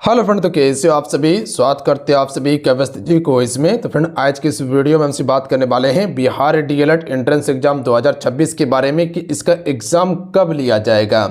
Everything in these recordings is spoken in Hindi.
हेलो फ्रेंड, तो कैसे हो आप सभी। स्वागत करते हैं आप सभी के अवस्थी जी को इसमें। तो फ्रेंड, आज की इस वीडियो में हमसे बात करने वाले हैं बिहार डीएलएड एंट्रेंस एग्जाम 2026 के बारे में कि इसका एग्जाम कब लिया जाएगा।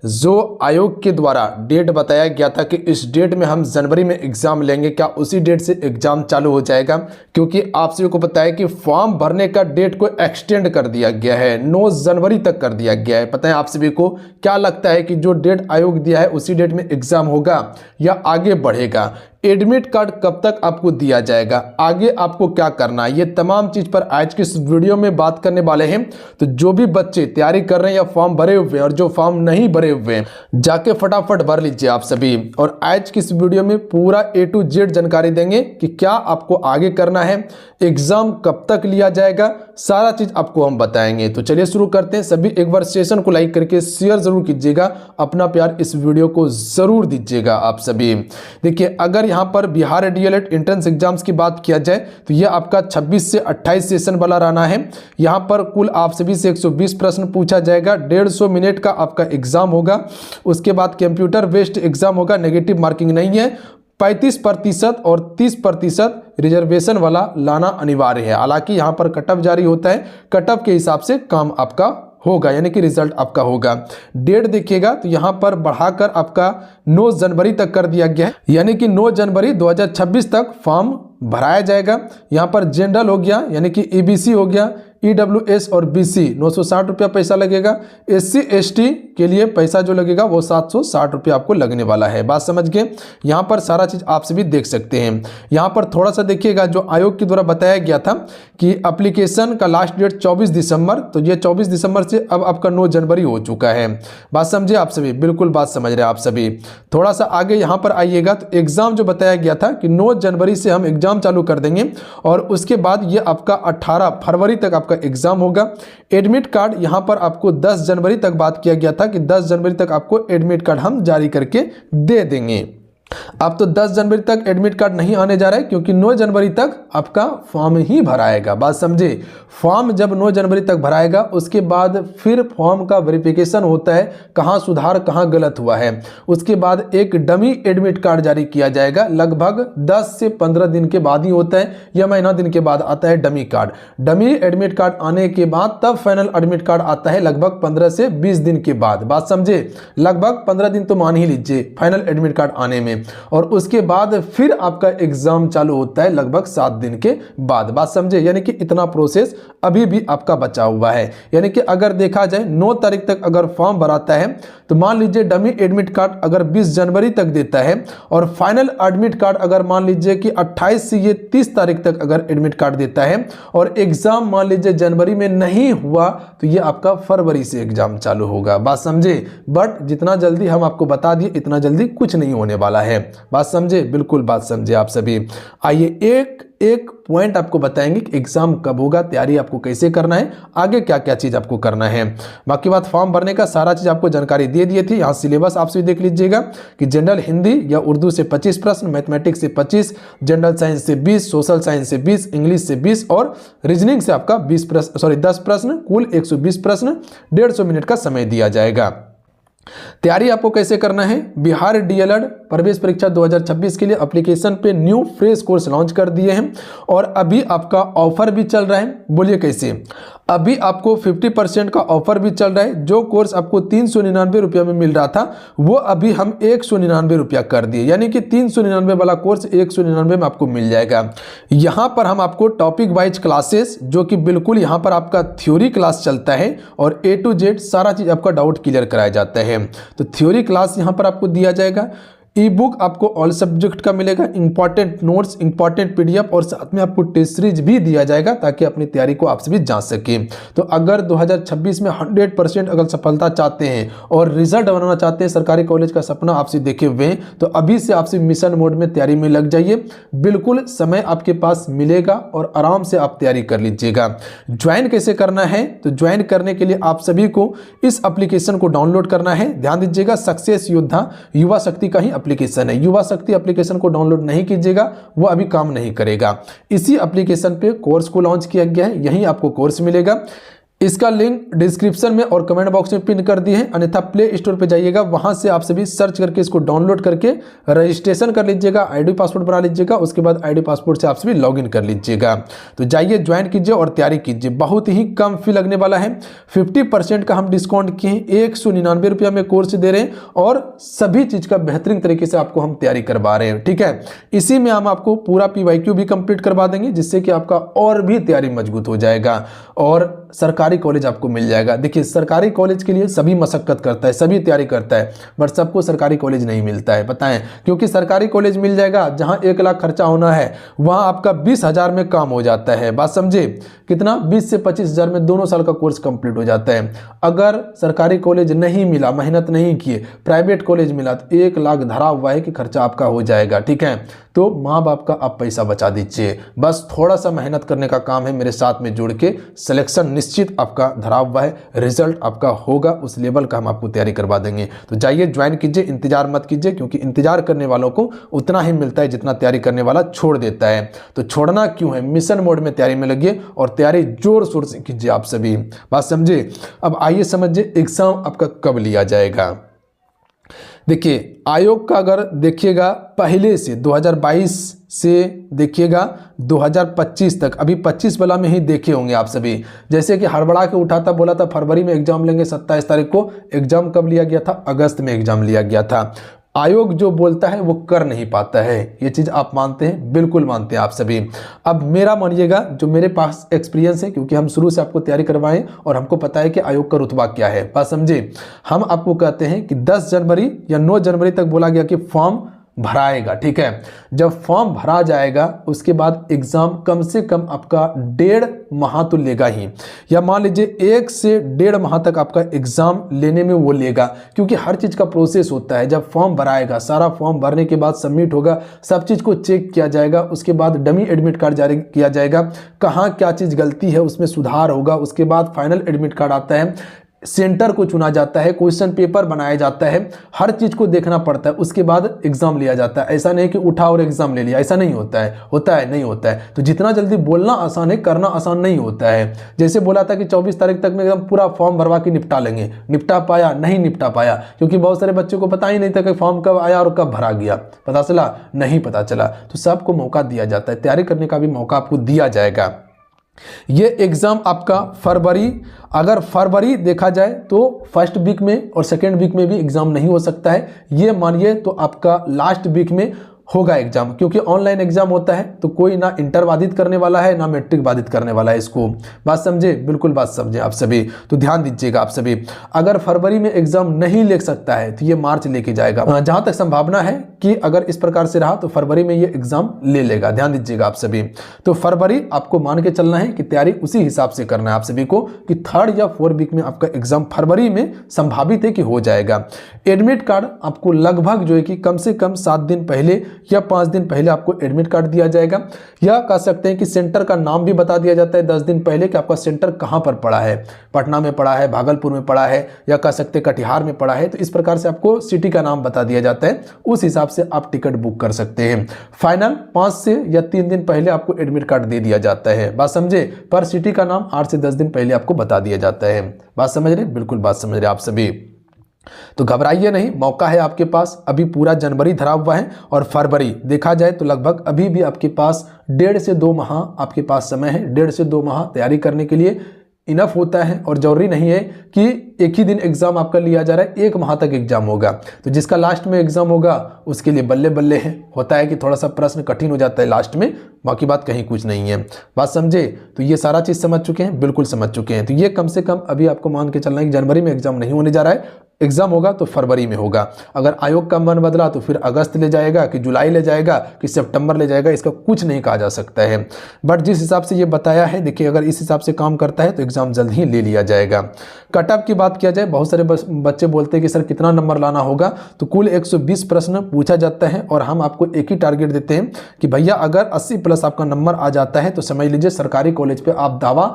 जो आयोग के द्वारा डेट बताया गया था कि इस डेट में हम जनवरी में एग्जाम लेंगे, क्या उसी डेट से एग्जाम चालू हो जाएगा? क्योंकि आप सभी को पता है कि फॉर्म भरने का डेट को एक्सटेंड कर दिया गया है, 9 जनवरी तक कर दिया गया है। पता है आप सभी को, क्या लगता है कि जो डेट आयोग दिया है उसी डेट में एग्जाम होगा या आगे बढ़ेगा? एडमिट कार्ड कब तक आपको दिया जाएगा? आगे आपको क्या करना है? ये तमाम चीज पर आज की इस वीडियो में बात करने वाले हैं। तो जो भी बच्चे तैयारी कर रहे हैं या फॉर्म भरे हुए हैं और जो फॉर्म नहीं भरे हुए हैं, जाके फटाफट भर लीजिए आप सभी। और आज की इस वीडियो में पूरा A to Z जानकारी देंगे कि क्या आपको आगे करना है, एग्जाम कब तक लिया जाएगा, सारा चीज आपको हम बताएंगे। तो चलिए शुरू करते हैं। सभी एक बार सेशन को लाइक करके शेयर जरूर कीजिएगा, अपना प्यार इस वीडियो को जरूर दीजिएगा आप सभी। देखिए, अगर यहाँ पर बिहार डीएलएड एंट्रेंस एग्जाम्स की बात किया जाए तो यह आपका 26 से 28 सेशन वाला रहना है। यहाँ पर कुल आप सभी से 120 प्रश्न पूछा जाएगा, 150 मिनट का आपका एग्जाम होगा। उसके बाद कंप्यूटर बेस्ड एग्जाम होगा, नेगेटिव मार्किंग नहीं है। 35% और 30% रिजर्वेशन वाला लाना अनिवार्य है। हालांकि यहाँ पर कटअप जारी होता है, कटअप के हिसाब से काम आपका होगा, यानी कि रिजल्ट आपका होगा। डेट देखिएगा तो यहाँ पर बढ़ाकर आपका 9 जनवरी तक कर दिया गया है, यानी कि 9 जनवरी 2026 तक फॉर्म भराया जाएगा। यहाँ पर जनरल हो गया, यानी कि ईबीसी हो गया, ईडब्ल्यूएस और बीसी 960 रुपया पैसा लगेगा। एससी एसटी के लिए पैसा जो लगेगा वो 760 रुपया आपको लगने वाला है। बात समझ गए? यहाँ पर सारा चीज आप सभी देख सकते हैं। यहाँ पर थोड़ा सा देखिएगा, जो आयोग के द्वारा बताया गया था कि एप्लीकेशन का लास्ट डेट 24 दिसंबर, तो ये 24 दिसंबर से अब आपका 9 जनवरी हो चुका है। बात समझे आप सभी? बिल्कुल बात समझ रहे हैं आप सभी। थोड़ा सा आगे यहाँ पर आइएगा तो एग्जाम जो बताया गया था कि 9 जनवरी से हम एग्जाम चालू कर देंगे और उसके बाद ये आपका 18 फरवरी तक आपका एग्जाम होगा। एडमिट कार्ड यहां पर आपको 10 जनवरी तक बात किया गया था कि 10 जनवरी तक आपको एडमिट कार्ड हम जारी करके दे देंगे। अब तो 10 जनवरी तक एडमिट कार्ड नहीं आने जा रहा है, क्योंकि 9 जनवरी तक आपका फॉर्म ही भराएगा। बात समझे? फॉर्म जब 9 जनवरी तक भराएगा उसके बाद फिर फॉर्म का वेरिफिकेशन होता है, कहां सुधार कहां गलत हुआ है। उसके बाद एक डमी एडमिट कार्ड जारी किया जाएगा, लगभग 10 से 15 दिन के बाद ही होता है या महीना दिन के बाद आता है dummy card. Dummy admit card आने के बाद तब फाइनल एडमिट कार्ड आता है, लगभग 15 से 20 दिन के बाद। बात समझे? लगभग 15 दिन तो मान ही लीजिए फाइनल एडमिट कार्ड आने में, और उसके बाद फिर आपका एग्जाम चालू होता है लगभग 7 दिन के बाद। बात समझे? यानी कि इतना प्रोसेस अभी भी आपका बचा हुआ है। यानी कि अगर देखा जाए 9 तारीख तक अगर फॉर्म भराता है तो मान लीजिए डमी एडमिट कार्ड अगर 20 जनवरी तक देता है और फाइनल एडमिट कार्ड अगर मान लीजिए कि 28 से ये 30 तारीख तक अगर एडमिट कार्ड देता है और एग्जाम मान लीजिए जनवरी में नहीं हुआ तो ये आपका फरवरी से एग्जाम चालू होगा। बात समझे? बट जितना जल्दी हम आपको बता दिए इतना जल्दी कुछ नहीं होने वाला है। बात समझे? बिल्कुल बात समझे आप सभी। आइए एक एक पॉइंट आपको बताएंगे कि एग्जाम कब होगा, तैयारी आपको कैसे करना है, आगे क्या क्या चीज आपको करना है। बाकी बात फॉर्म भरने का सारा चीज आपको जानकारी दे दिए थी। यहाँ सिलेबस आप सभी देख लीजिएगा कि जनरल हिंदी या उर्दू से 25 प्रश्न, मैथमेटिक्स से 25, जनरल साइंस से 20, सोशल साइंस से 20, इंग्लिश से 20 और रीजनिंग से आपका 10 प्रश्न, कुल 120 प्रश्न, 150 मिनट का समय दिया जाएगा। तैयारी आपको कैसे करना है? बिहार डीएलएड प्रवेश परीक्षा 2026 के लिए एप्लीकेशन पे न्यू फ्रेश कोर्स लॉन्च कर दिए हैं और अभी आपका ऑफर भी चल रहा है। बोलिए कैसे? अभी आपको 50% का ऑफर भी चल रहा है। जो कोर्स आपको 399 रुपया में मिल रहा था वो अभी हम 199 रुपया कर दिए, यानी कि 399 वाला कोर्स 199 में आपको मिल जाएगा। यहाँ पर हम आपको टॉपिक वाइज क्लासेस, जो कि बिल्कुल यहाँ पर आपका थ्योरी क्लास चलता है और A to Z सारा चीज आपका डाउट क्लियर कराया जाता है। तो थ्योरी क्लास यहाँ पर आपको दिया जाएगा। ई बुक आपको ऑल सब्जेक्ट का मिलेगा, इंपॉर्टेंट नोट्स, इंपॉर्टेंट पीडीएफ और साथ में आपको टेस्ट सीरीज भी दिया जाएगा ताकि अपनी तैयारी को आप सभी जांच सकें। तो अगर 2026 में 100% अगर सफलता चाहते हैं और रिजल्ट बनाना चाहते हैं, सरकारी कॉलेज का सपना आपसे देखे हुए हैं, तो अभी से आपसे मिशन मोड में तैयारी में लग जाइए। बिल्कुल समय आपके पास मिलेगा और आराम से आप तैयारी कर लीजिएगा। ज्वाइन कैसे करना है? तो ज्वाइन करने के लिए आप सभी को इस एप्लीकेशन को डाउनलोड करना है। ध्यान दीजिएगा, सक्सेस योद्धा युवा शक्ति का ही एप्लीकेशन है। युवा शक्ति एप्लीकेशन को डाउनलोड नहीं कीजिएगा, वो अभी काम नहीं करेगा। इसी एप्लीकेशन पे कोर्स को लॉन्च किया गया है, यहीं आपको कोर्स मिलेगा। इसका लिंक डिस्क्रिप्शन में और कमेंट बॉक्स में पिन कर दिए हैं, अन्यथा प्ले स्टोर पे जाइएगा, वहां से आप सभी सर्च करके इसको डाउनलोड करके रजिस्ट्रेशन कर लीजिएगा, आईडी पासवर्ड बना लीजिएगा, उसके बाद आईडी पासवर्ड से आप सभी लॉगिन कर लीजिएगा। तो जाइए ज्वाइन कीजिए और तैयारी कीजिए, बहुत ही कम फी लगने वाला है। 50% का हम डिस्काउंट किए हैं, 199 रुपया में कोर्स दे रहे हैं और सभी चीज का बेहतरीन तरीके से आपको हम तैयारी करवा रहे हैं। ठीक है, इसी में हम आपको पूरा PYQ भी कंप्लीट करवा देंगे, जिससे कि आपका और भी तैयारी मजबूत हो जाएगा और सरकारी कॉलेज आपको मिल जाएगा। देखिए, सरकारी कॉलेज के लिए सभी मशक्कत करता है, सभी तैयारी करता है, बट सबको सरकारी कॉलेज नहीं मिलता है, बताएं, क्योंकि सरकारी कॉलेज मिल जाएगा जहां 1 लाख खर्चा होना है, वहां आपका 20,000 में काम हो जाता है। बात समझे, कितना, 20 से 25,000 में दोनों साल का कोर्स कंप्लीट हो जाता है। अगर सरकारी कॉलेज नहीं मिला, मेहनत नहीं किए, प्राइवेट कॉलेज मिला, तो 1 लाख धरा हुआ है कि खर्चा आपका हो जाएगा। ठीक है, तो माँ बाप का आप पैसा बचा दीजिए, बस थोड़ा सा मेहनत करने का काम है, मेरे साथ में जुड़ के सिलेक्शन निश्चित आपका धरा हुआ है, रिजल्ट आपका होगा, उस लेवल का हम आपको तैयारी करवा देंगे। तो जाइए ज्वाइन कीजिए, इंतजार मत कीजिए, क्योंकि इंतजार करने वालों को उतना ही मिलता है जितना तैयारी करने वाला छोड़ देता है। तो छोड़ना क्यों है, मिशन मोड में तैयारी में लगिए और तैयारी जोर शोर से कीजिए आप सभी। बात समझे। अब आइए समझिए एग्जाम आपका कब लिया जाएगा। देखिए, आयोग का अगर देखिएगा पहले से 2022 से देखिएगा 2025 तक, अभी 25 वाला में ही देखे होंगे आप सभी। जैसे कि हड़बड़ा के उठाता, बोला था फरवरी में एग्जाम लेंगे, 27 तारीख को एग्जाम कब लिया गया था, अगस्त में एग्जाम लिया गया था। आयोग जो बोलता है वो कर नहीं पाता है, ये चीज़ आप मानते हैं, बिल्कुल मानते हैं आप सभी। अब मेरा मानिएगा, जो मेरे पास एक्सपीरियंस है, क्योंकि हम शुरू से आपको तैयारी करवाएं और हमको पता है कि आयोग का रुतबा क्या है। बात समझे, हम आपको कहते हैं कि 10 जनवरी या 9 जनवरी तक बोला गया कि फॉर्म भराएगा। ठीक है, जब फॉर्म भरा जाएगा उसके बाद एग्जाम कम से कम आपका 1.5 माह तो लेगा ही, या मान लीजिए 1 से 1.5 माह तक आपका एग्जाम लेने में वो लेगा, क्योंकि हर चीज़ का प्रोसेस होता है। जब फॉर्म भराएगा, सारा फॉर्म भरने के बाद सबमिट होगा, सब चीज़ को चेक किया जाएगा, उसके बाद डमी एडमिट कार्ड जारी किया जाएगा, कहाँ क्या चीज़ गलती है उसमें सुधार होगा, उसके बाद फाइनल एडमिट कार्ड आता है, सेंटर को चुना जाता है, क्वेश्चन पेपर बनाया जाता है, हर चीज को देखना पड़ता है, उसके बाद एग्जाम लिया जाता है। ऐसा नहीं कि उठा और एग्जाम ले लिया, ऐसा नहीं होता है। होता है, नहीं होता है। तो जितना जल्दी बोलना आसान है, करना आसान नहीं होता है। जैसे बोला था कि 24 तारीख तक में एकदम पूरा फॉर्म भरवा के निपटा लेंगे, निपटा पाया नहीं, निपटा पाया, क्योंकि बहुत सारे बच्चों को पता ही नहीं था कि फॉर्म कब आया और कब भरा गया, पता चला नहीं पता चला। तो सबको मौका दिया जाता है, तैयारी करने का भी मौका आपको दिया जाएगा। ये एग्जाम आपका फरवरी, अगर फरवरी देखा जाए तो फर्स्ट वीक में और सेकेंड वीक में भी एग्जाम नहीं हो सकता है, ये मानिए तो आपका लास्ट वीक में होगा एग्जाम, क्योंकि ऑनलाइन एग्जाम होता है, तो कोई ना इंटर बाधित करने वाला है ना मैट्रिक बाधित करने वाला है इसको। बात समझे, बिल्कुल बात समझे आप सभी। तो ध्यान दीजिएगा आप सभी, अगर फरवरी में एग्जाम नहीं ले सकता है तो ये मार्च लेके जाएगा। जहां तक संभावना है कि अगर इस प्रकार से रहा तो फरवरी में ये एग्जाम ले लेगा, ध्यान दीजिएगा आप सभी। तो फरवरी आपको मान के चलना है कि तैयारी उसी हिसाब से करना है आप सभी को, कि 3rd या 4th वीक में आपका एग्जाम फरवरी में संभावित है कि हो जाएगा। एडमिट कार्ड आपको लगभग जो है कि कम से कम 7 दिन पहले या 5 दिन पहले आपको एडमिट कार्ड दिया जाएगा, या कह सकते हैं कि सेंटर का नाम भी बता दिया जाता है 10 दिन पहले कि आपका सेंटर कहां पर पड़ा है, पटना में पड़ा है, भागलपुर में पड़ा है, या कह सकते हैं कटिहार में पड़ा है। तो इस प्रकार से आपको सिटी का नाम बता दिया जाता है, उस हिसाब से आप टिकट बुक कर सकते हैं। फाइनल 5 से या 3 दिन पहले आपको एडमिट कार्ड दे दिया जाता है। बात समझे, पर सिटी का नाम 8 से 10 दिन पहले आपको बता दिया जाता है। बात समझ रहे, बिल्कुल बात समझ रहे आप सभी। तो घबराइए नहीं, मौका है आपके पास, अभी पूरा जनवरी धरा हुआ है और फरवरी देखा जाए तो लगभग अभी भी आपके पास 1.5 से 2 माह आपके पास समय है। 1.5 से 2 माह तैयारी करने के लिए इनफ होता है, और जरूरी नहीं है कि एक ही दिन एग्जाम आपका लिया जा रहा है, 1 माह तक एग्जाम होगा। तो जिसका लास्ट में एग्जाम होगा उसके लिए बल्ले बल्ले है, होता है कि थोड़ा सा प्रश्न कठिन हो जाता है लास्ट में, बाकी बात कहीं कुछ नहीं है। बात समझे, तो ये सारा चीज समझ चुके हैं, बिल्कुल समझ चुके हैं। तो ये कम से कम अभी आपको मान के चलना है कि जनवरी में एग्जाम नहीं होने जा रहा है, एग्जाम होगा तो फरवरी में होगा। अगर आयोग का मन बदला तो फिर अगस्त ले जाएगा कि जुलाई ले जाएगा कि सितंबर ले जाएगा, इसका कुछ नहीं कहा जा सकता है। बट जिस हिसाब से ये बताया है, देखिए अगर इस हिसाब से काम करता है तो एग्जाम जल्द ही ले लिया जाएगा। कट ऑफ की बात किया जाए, बहुत सारे बच्चे बोलते हैं कि सर कितना नंबर लाना होगा, तो कुल 120 प्रश्न पूछा जाता है और हम आपको एक ही टारगेट देते हैं कि भैया अगर 80+ आपका नंबर आ जाता है तो समझ लीजिए सरकारी कॉलेज पे आप दावा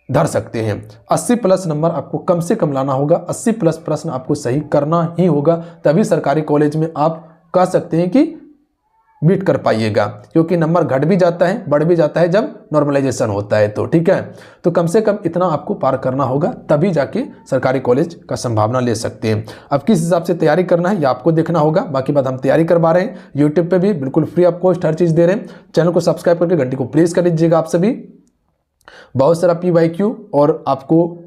धर सकते हैं। 80+ नंबर आपको कम से कम लाना होगा, 80+ प्रश्न आपको सही करना ही होगा, तभी सरकारी कॉलेज में आप कह सकते हैं कि बीट कर पाइएगा, क्योंकि नंबर घट भी जाता है बढ़ भी जाता है जब नॉर्मलाइजेशन होता है। तो ठीक है, तो कम से कम इतना आपको पार करना होगा, तभी जाके सरकारी कॉलेज का संभावना ले सकते हैं। अब किस हिसाब से तैयारी करना है ये आपको देखना होगा। बाकी बात हम तैयारी करवा रहे हैं, यूट्यूब पे भी बिल्कुल फ्री ऑफ कॉस्ट हर चीज़ दे रहे हैं। चैनल को सब्सक्राइब करके घंटी को प्रेस कर लीजिएगा आप सभी। बहुत सारा PYQ और आपको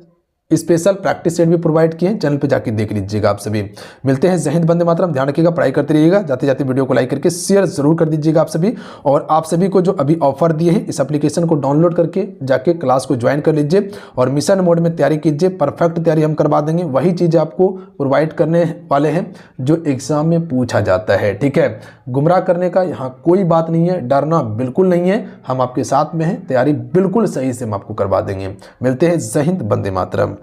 स्पेशल प्रैक्टिस सेट भी प्रोवाइड किए हैं, चैनल पे जाके देख लीजिएगा आप सभी। मिलते हैं। जय हिंद, वंदे मातरम। ध्यान रखिएगा, पढ़ाई करते रहिएगा। जाते जाते वीडियो को लाइक करके शेयर जरूर कर दीजिएगा आप सभी। और आप सभी को जो अभी ऑफर दिए हैं, इस एप्लीकेशन को डाउनलोड करके जाके क्लास को ज्वाइन कर लीजिए और मिशन मोड में तैयारी कीजिए। परफेक्ट तैयारी हम करवा देंगे, वही चीज़ें आपको प्रोवाइड करने वाले हैं जो एग्जाम में पूछा जाता है। ठीक है, गुमराह करने का यहाँ कोई बात नहीं है, डरना बिल्कुल नहीं है। हम आपके साथ में हैं, तैयारी बिल्कुल सही से हम आपको करवा देंगे। मिलते हैं। जय हिंद, वंदे मातरम।